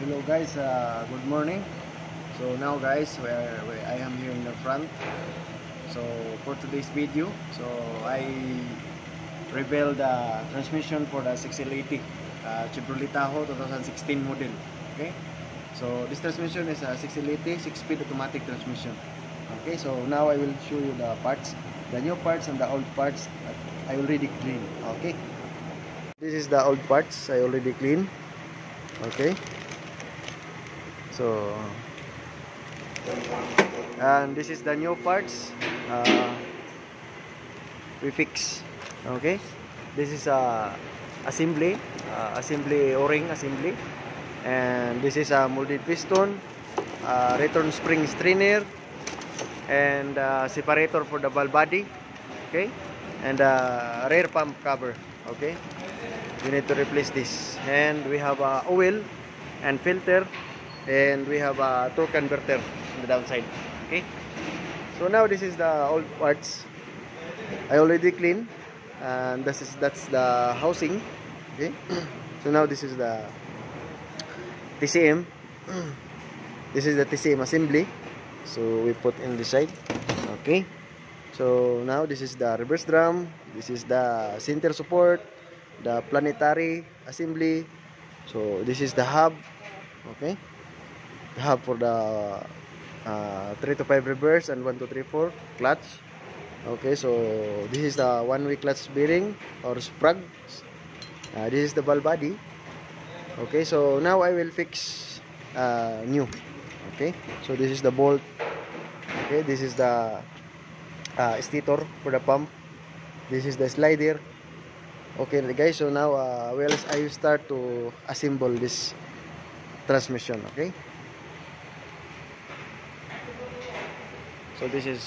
Hello guys, good morning. So now guys, I am here in the front. So for today's video, I revealed the transmission for the 6L80 Chevrolet Tahoe 2016 model. Okay, so this transmission is a 6L80 6-speed automatic transmission. Okay, so now I will show you the parts, the new parts and the old parts that I already cleaned. Okay, this is the old parts I already cleaned. Okay, so and this is the new parts we fix. Okay, this is a assembly o-ring assembly, and this is a molded piston, return spring strainer, and separator for the valve body. Okay, and rear pump cover. Okay, we need to replace this, and we have oil and filter, and we have a torque converter on the downside. Okay, so now this is the old parts I already cleaned, and that's the housing. Okay, so now this is the TCM. This is the TCM assembly, so we put in the side. Okay, so now this is the reverse drum, this is the center support, the planetary assembly. So this is the hub. Okay, the hub for the 3 to 5 reverse and 1 2 3 4 clutch. Okay, so this is the one-way clutch bearing or sprug. This is the valve body. Okay, so now I will fix new. Okay, so this is the bolt. Okay, this is the stator for the pump. This is the slider. Okay guys, so now I will start to assemble this transmission. Okay, so this is